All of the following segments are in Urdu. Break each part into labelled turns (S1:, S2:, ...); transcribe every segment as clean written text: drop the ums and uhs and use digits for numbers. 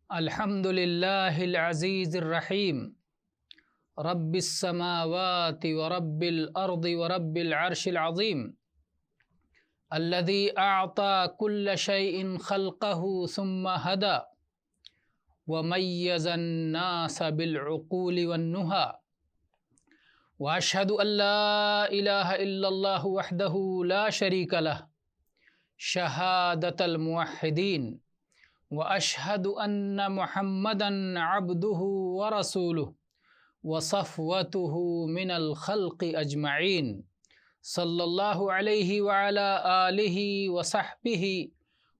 S1: الحمد للہ العزیز الرحیم رب السماوات ورب الارض ورب العرش العظیم الذي اعطى كل شيء خلقه ثم هدى وميز الناس بالعقول والنهى واشهد ان لا اله الا الله وحده لا شريك له شهادة الموحدين واشهد ان محمدا عبده ورسوله وصفوته من الخلق اجمعین صلی اللہ علیہ وعلى آلہ وصحبہ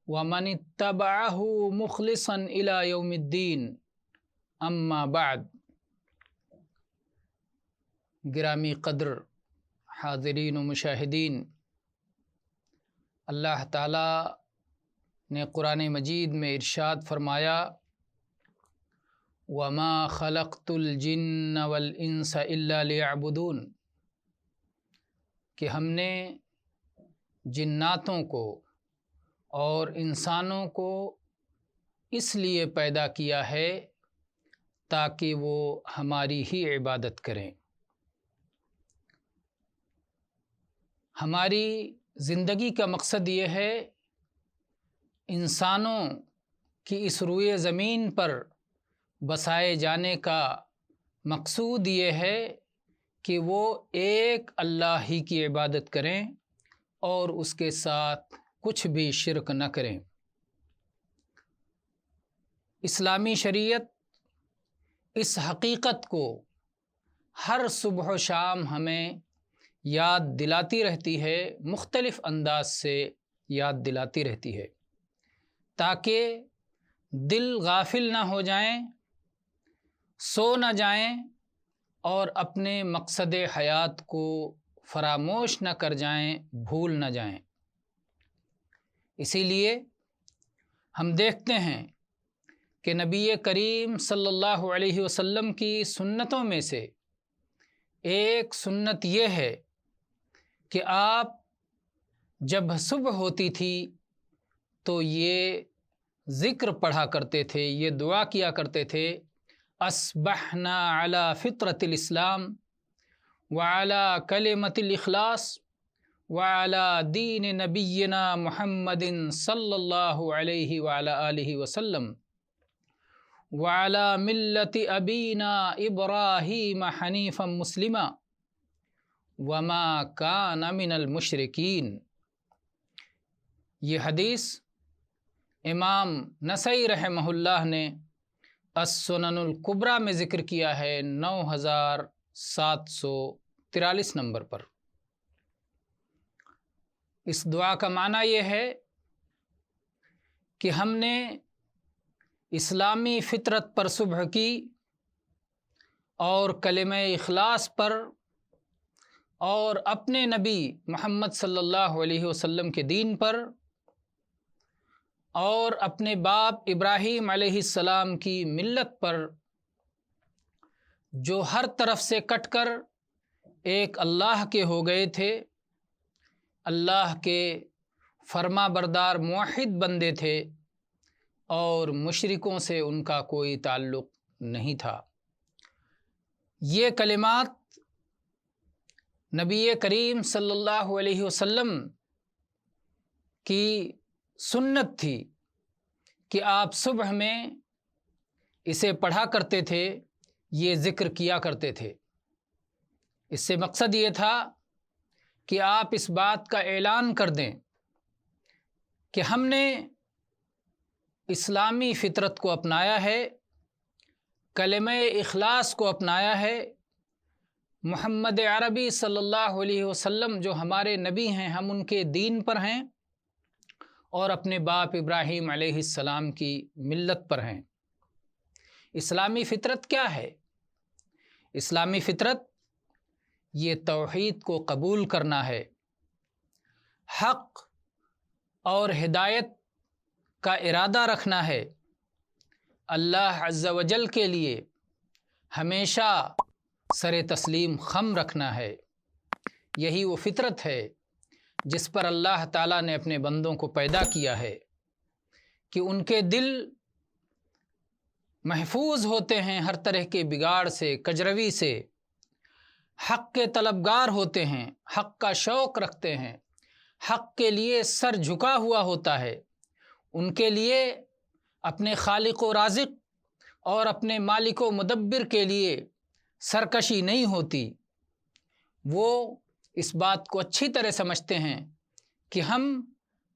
S1: ومن اتبعہ مخلصا الى یوم الدین اما بعد۔ گرامی قدر حاضرین و مشاہدین، اللہ تعالی نے قرآن مجید میں ارشاد فرمایا وَمَا خَلَقْتُ الْجِنَّ وَالْإِنسَ إِلَّا لِيَعْبُدُونَ، کہ ہم نے جناتوں کو اور انسانوں کو اس لیے پیدا کیا ہے تاکہ وہ ہماری ہی عبادت کریں۔ ہماری زندگی کا مقصد یہ ہے انسانوں کی اس روئے زمین پر بسائے جانے کا مقصود یہ ہے کہ وہ ایک اللہ ہی کی عبادت کریں اور اس کے ساتھ کچھ بھی شرک نہ کریں۔ اسلامی شریعت اس حقیقت کو ہر صبح و شام ہمیں یاد دلاتی رہتی ہے، مختلف انداز سے یاد دلاتی رہتی ہے تاکہ دل غافل نہ ہو جائیں، سو نہ جائیں اور اپنے مقصد حیات کو فراموش نہ کر جائیں، بھول نہ جائیں۔ اسی لیے ہم دیکھتے ہیں کہ نبی کریم صلی اللہ علیہ وسلم کی سنتوں میں سے ایک سنت یہ ہے کہ آپ جب صبح ہوتی تھی تو یہ ذکر پڑھا کرتے تھے، یہ دعا کیا کرتے تھے اصبحنا علی فطرۃ الاسلام وعلی کلمۃ الاخلاص وعلی دین نبینا محمد صلی اللہ علیہ وعلی آلہ وسلم وعلی ملت ابینا ابراہیم حنیفا مسلما وما کان من المشرکین۔ یہ حدیث امام نسائی رحمہ اللہ نے السنن الکبریٰ میں ذکر کیا ہے 9743 نمبر پر۔ اس دعا کا معنی یہ ہے کہ ہم نے اسلامی فطرت پر صبح کی اور کلمہ اخلاص پر اور اپنے نبی محمد صلی اللہ علیہ وسلم کے دین پر اور اپنے باپ ابراہیم علیہ السلام کی ملت پر، جو ہر طرف سے کٹ کر ایک اللہ کے ہو گئے تھے، اللہ کے فرما بردار موحد بندے تھے اور مشرکوں سے ان کا کوئی تعلق نہیں تھا۔ یہ کلمات نبی کریم صلی اللہ علیہ وسلم کی سنت تھی کہ آپ صبح میں اسے پڑھا کرتے تھے، یہ ذکر کیا کرتے تھے۔ اس سے مقصد یہ تھا کہ آپ اس بات کا اعلان کر دیں کہ ہم نے اسلامی فطرت کو اپنایا ہے، کلمہ اخلاص کو اپنایا ہے، محمد عربی صلی اللہ علیہ وسلم جو ہمارے نبی ہیں ہم ان کے دین پر ہیں اور اپنے باپ ابراہیم علیہ السلام کی ملت پر ہیں۔ اسلامی فطرت کیا ہے؟ اسلامی فطرت یہ توحید کو قبول کرنا ہے، حق اور ہدایت کا ارادہ رکھنا ہے، اللہ عز و جل کے لیے ہمیشہ سر تسلیم خم رکھنا ہے۔ یہی وہ فطرت ہے جس پر اللہ تعالیٰ نے اپنے بندوں کو پیدا کیا ہے کہ ان کے دل محفوظ ہوتے ہیں ہر طرح کے بگاڑ سے، کجروی سے، حق کے طلبگار ہوتے ہیں، حق کا شوق رکھتے ہیں، حق کے لیے سر جھکا ہوا ہوتا ہے، ان کے لیے اپنے خالق و رازق اور اپنے مالک و مدبر کے لیے سرکشی نہیں ہوتی۔ وہ اس بات کو اچھی طرح سمجھتے ہیں کہ ہم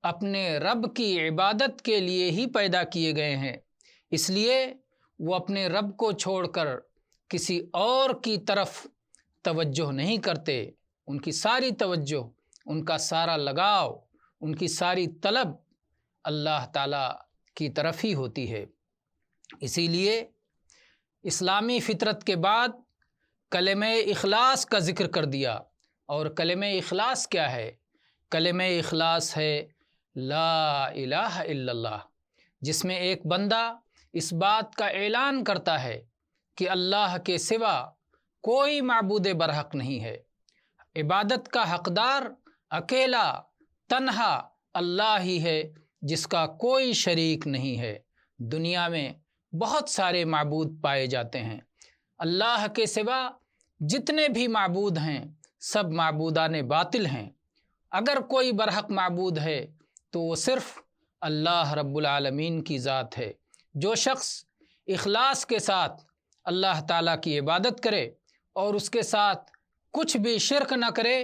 S1: اپنے رب کی عبادت کے لیے ہی پیدا کیے گئے ہیں، اس لیے وہ اپنے رب کو چھوڑ کر کسی اور کی طرف توجہ نہیں کرتے۔ ان کی ساری توجہ، ان کا سارا لگاؤ، ان کی ساری طلب اللہ تعالیٰ کی طرف ہی ہوتی ہے۔ اسی لیے اسلامی فطرت کے بعد کلمہ اخلاص کا ذکر کر دیا۔ اور کلمہ اخلاص کیا ہے؟ کلمہ اخلاص ہے لا الہ الا اللہ، جس میں ایک بندہ اس بات کا اعلان کرتا ہے کہ اللہ کے سوا کوئی معبود برحق نہیں ہے، عبادت کا حقدار اکیلا تنہا اللہ ہی ہے، جس کا کوئی شریک نہیں ہے۔ دنیا میں بہت سارے معبود پائے جاتے ہیں، اللہ کے سوا جتنے بھی معبود ہیں سب معبودان باطل ہیں۔ اگر کوئی برحق معبود ہے تو وہ صرف اللہ رب العالمین کی ذات ہے۔ جو شخص اخلاص کے ساتھ اللہ تعالیٰ کی عبادت کرے اور اس کے ساتھ کچھ بھی شرک نہ کرے،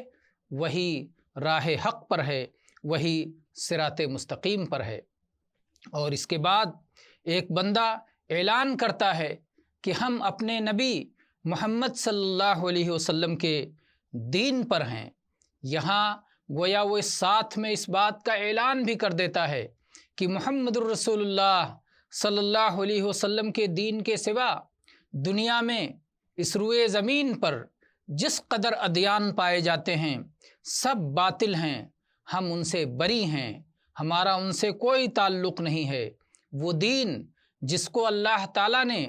S1: وہی راہ حق پر ہے، وہی صراط مستقیم پر ہے۔ اور اس کے بعد ایک بندہ اعلان کرتا ہے کہ ہم اپنے نبی محمد صلی اللہ علیہ وسلم کے دین پر ہیں۔ یہاں گویا وہ اس ساتھ میں اس بات کا اعلان بھی کر دیتا ہے کہ محمد الرسول اللہ صلی اللہ علیہ وسلم کے دین کے سوا دنیا میں اس روئے زمین پر جس قدر ادیان پائے جاتے ہیں سب باطل ہیں، ہم ان سے بری ہیں، ہمارا ان سے کوئی تعلق نہیں ہے۔ وہ دین جس کو اللہ تعالیٰ نے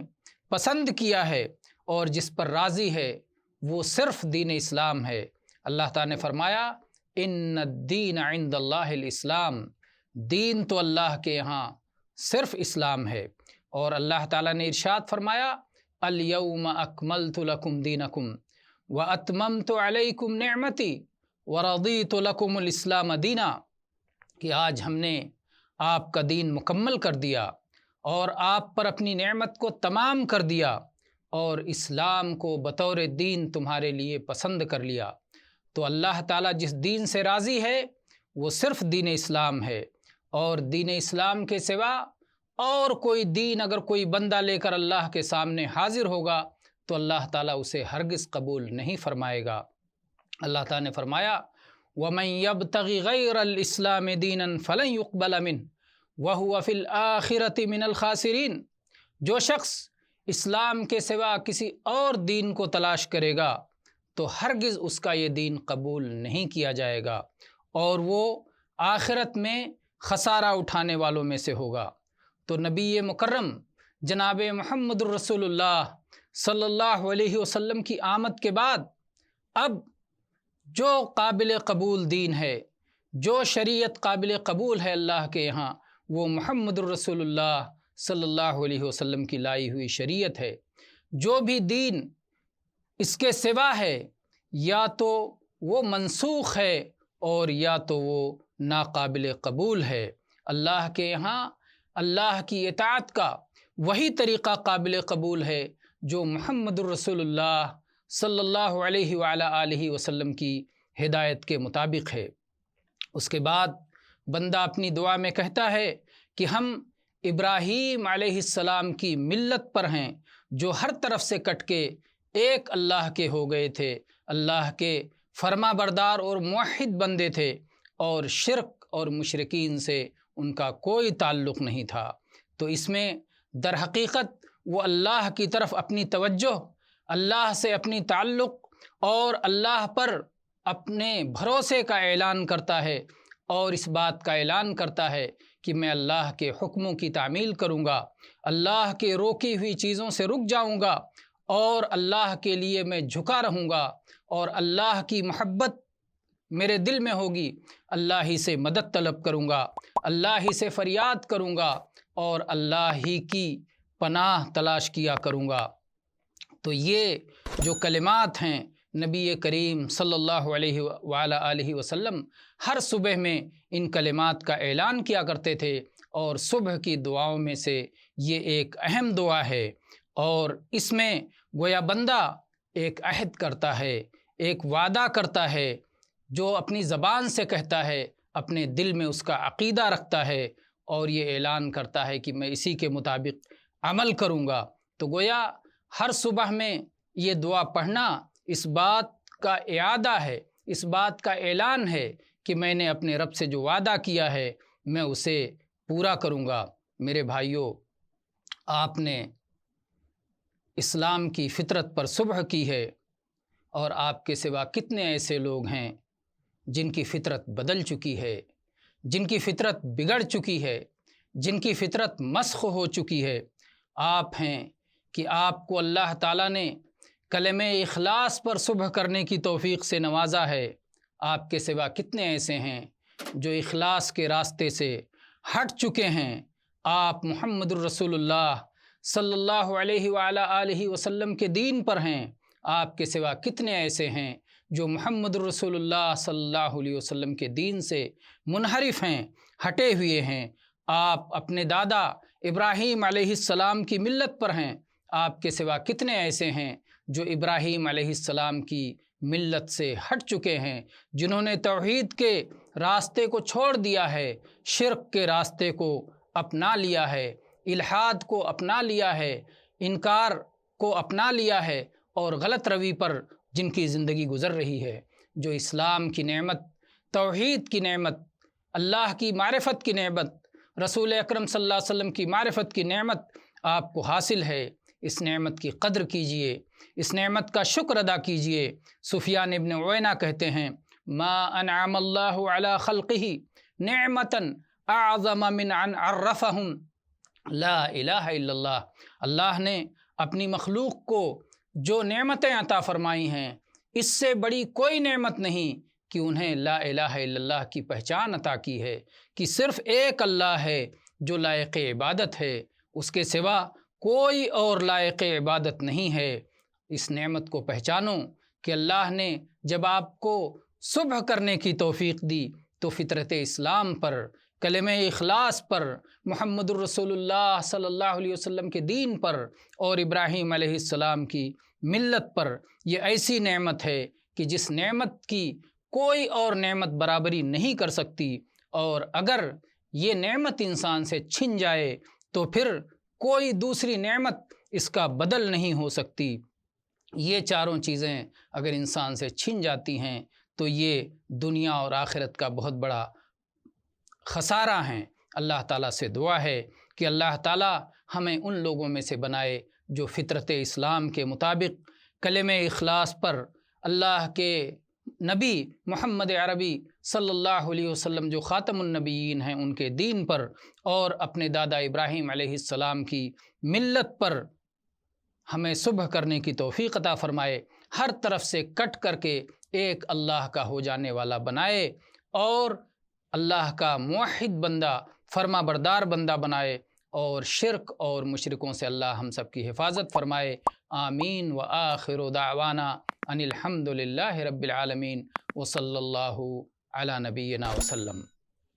S1: پسند کیا ہے اور جس پر راضی ہے وہ صرف دین اسلام ہے۔ اللہ تعالیٰ نے فرمایا ان الدین عند اللہ الاسلام، دین تو اللہ کے یہاں صرف اسلام ہے۔ اور اللہ تعالیٰ نے ارشاد فرمایا الیوم اکملت لکم دینکم واتممت علیکم نعمتی ورضیت لکم الاسلام دینا، کہ آج ہم نے آپ کا دین مکمل کر دیا اور آپ پر اپنی نعمت کو تمام کر دیا اور اسلام کو بطور دین تمہارے لیے پسند کر لیا۔ تو اللہ تعالیٰ جس دین سے راضی ہے وہ صرف دین اسلام ہے، اور دین اسلام کے سوا اور کوئی دین اگر کوئی بندہ لے کر اللہ کے سامنے حاضر ہوگا تو اللہ تعالیٰ اسے ہرگز قبول نہیں فرمائے گا۔ اللہ تعالیٰ نے فرمایا وَمَن يَبْتَغِ غَيْرَ الْإِسْلَامِ دِينًا فَلَن يُقْبَلَ مِنْهُ وَهُوَ فِي الْآخِرَةِ مِنَ الْخَاسِرِينَ، جو شخص اسلام کے سوا کسی اور دین کو تلاش کرے گا تو ہرگز اس کا یہ دین قبول نہیں کیا جائے گا اور وہ آخرت میں خسارہ اٹھانے والوں میں سے ہوگا۔ تو نبی مکرم جناب محمد الرسول اللہ صلی اللہ علیہ وسلم کی آمد کے بعد اب جو قابل قبول دین ہے، جو شریعت قابل قبول ہے اللہ کے یہاں، وہ محمد الرسول اللہ صلی اللہ علیہ وسلم کی لائی ہوئی شریعت ہے۔ جو بھی دین اس کے سوا ہے یا تو وہ منسوخ ہے اور یا تو وہ ناقابل قبول ہے۔ اللہ کے یہاں اللہ کی اطاعت کا وہی طریقہ قابل قبول ہے جو محمد الرسول اللہ صلی اللہ علیہ وعلی آلہ وسلم کی ہدایت کے مطابق ہے۔ اس کے بعد بندہ اپنی دعا میں کہتا ہے کہ ہم ابراہیم علیہ السلام کی ملت پر ہیں، جو ہر طرف سے کٹ کے ایک اللہ کے ہو گئے تھے، اللہ کے فرما بردار اور موحد بندے تھے، اور شرک اور مشرکین سے ان کا کوئی تعلق نہیں تھا۔ تو اس میں در حقیقت وہ اللہ کی طرف اپنی توجہ، اللہ سے اپنی تعلق اور اللہ پر اپنے بھروسے کا اعلان کرتا ہے، اور اس بات کا اعلان کرتا ہے کہ میں اللہ کے حکموں کی تعمیل کروں گا، اللہ کے روکی ہوئی چیزوں سے رک جاؤں گا، اور اللہ کے لیے میں جھکا رہوں گا، اور اللہ کی محبت میرے دل میں ہوگی، اللہ ہی سے مدد طلب کروں گا، اللہ ہی سے فریاد کروں گا، اور اللہ ہی کی پناہ تلاش کیا کروں گا۔ تو یہ جو کلمات ہیں نبی کریم صلی اللہ علیہ وآلہ وسلم ہر صبح میں ان کلمات کا اعلان کیا کرتے تھے، اور صبح کی دعاؤں میں سے یہ ایک اہم دعا ہے، اور اس میں گویا بندہ ایک عہد کرتا ہے، ایک وعدہ کرتا ہے، جو اپنی زبان سے کہتا ہے، اپنے دل میں اس کا عقیدہ رکھتا ہے، اور یہ اعلان کرتا ہے کہ میں اسی کے مطابق عمل کروں گا۔ تو گویا ہر صبح میں یہ دعا پڑھنا اس بات کا اعادہ ہے، اس بات کا اعلان ہے کہ میں نے اپنے رب سے جو وعدہ کیا ہے میں اسے پورا کروں گا۔ میرے بھائیوں، آپ نے اسلام کی فطرت پر صبح کی ہے، اور آپ کے سوا کتنے ایسے لوگ ہیں جن کی فطرت بدل چکی ہے، جن کی فطرت بگڑ چکی ہے، جن کی فطرت مسخ ہو چکی ہے۔ آپ ہیں کہ آپ کو اللہ تعالیٰ نے کلمہ اخلاص پر صبح کرنے کی توفیق سے نوازا ہے۔ آپ کے سوا کتنے ایسے ہیں جو اخلاص کے راستے سے ہٹ چکے ہیں۔ آپ محمد الرسول اللہ صلی اللہ علیہ وآلہ وسلم کے دین پر ہیں۔ آپ کے سوا کتنے ایسے ہیں جو محمد الرسول اللہ صلی اللہ علیہ وسلم کے دین سے منحرف ہیں، ہٹے ہوئے ہیں۔ آپ اپنے دادا ابراہیم علیہ السلام کی ملت پر ہیں۔ آپ کے سوا کتنے ایسے ہیں جو ابراہیم علیہ السلام کی ملت سے ہٹ چکے ہیں، جنہوں نے توحید کے راستے کو چھوڑ دیا ہے، شرک کے راستے کو اپنا لیا ہے، الحاد کو اپنا لیا ہے، انکار کو اپنا لیا ہے، اور غلط روی پر جن کی زندگی گزر رہی ہے۔ جو اسلام کی نعمت، توحید کی نعمت، اللہ کی معرفت کی نعمت، رسول اکرم صلی اللہ علیہ وسلم کی معرفت کی نعمت آپ کو حاصل ہے، اس نعمت کی قدر کیجئے، اس نعمت کا شکر ادا کیجئے۔ سفیان ابن عیینہ کہتے ہیں، ما انعم اللہ علی خلقہ نعمتا اعظم من ان عرفہم لا الہ الا اللہ۔ اللہ نے اپنی مخلوق کو جو نعمتیں عطا فرمائی ہیں، اس سے بڑی کوئی نعمت نہیں کہ انہیں لا الہ الا اللہ کی پہچان عطا کی ہے، کہ صرف ایک اللہ ہے جو لائق عبادت ہے، اس کے سوا کوئی اور لائق عبادت نہیں ہے۔ اس نعمت کو پہچانو کہ اللہ نے جب آپ کو صبح کرنے کی توفیق دی تو فطرت اسلام پر، کلمہ اخلاص پر، محمد الرسول اللہ صلی اللہ علیہ وسلم کے دین پر، اور ابراہیم علیہ السلام کی ملت پر۔ یہ ایسی نعمت ہے کہ جس نعمت کی کوئی اور نعمت برابری نہیں کر سکتی، اور اگر یہ نعمت انسان سے چھن جائے تو پھر کوئی دوسری نعمت اس کا بدل نہیں ہو سکتی۔ یہ چاروں چیزیں اگر انسان سے چھن جاتی ہیں تو یہ دنیا اور آخرت کا بہت بڑا خسارہ ہیں۔ اللہ تعالیٰ سے دعا ہے کہ اللہ تعالیٰ ہمیں ان لوگوں میں سے بنائے جو فطرت اسلام کے مطابق کلمہ اخلاص پر، اللہ کے نبی محمد عربی صلی اللہ علیہ وسلم جو خاتم النبیین ہیں ان کے دین پر، اور اپنے دادا ابراہیم علیہ السلام کی ملت پر ہمیں صبح کرنے کی توفیق عطا فرمائے، ہر طرف سے کٹ کر کے ایک اللہ کا ہو جانے والا بنائے، اور اللہ کا موحد بندہ، فرما بردار بندہ بنائے، اور شرک اور مشرکوں سے اللہ ہم سب کی حفاظت فرمائے۔ آمین۔ وآخر دعوانا ان الحمد للہ رب العالمین، وصلی اللہ علی نبینا وسلم۔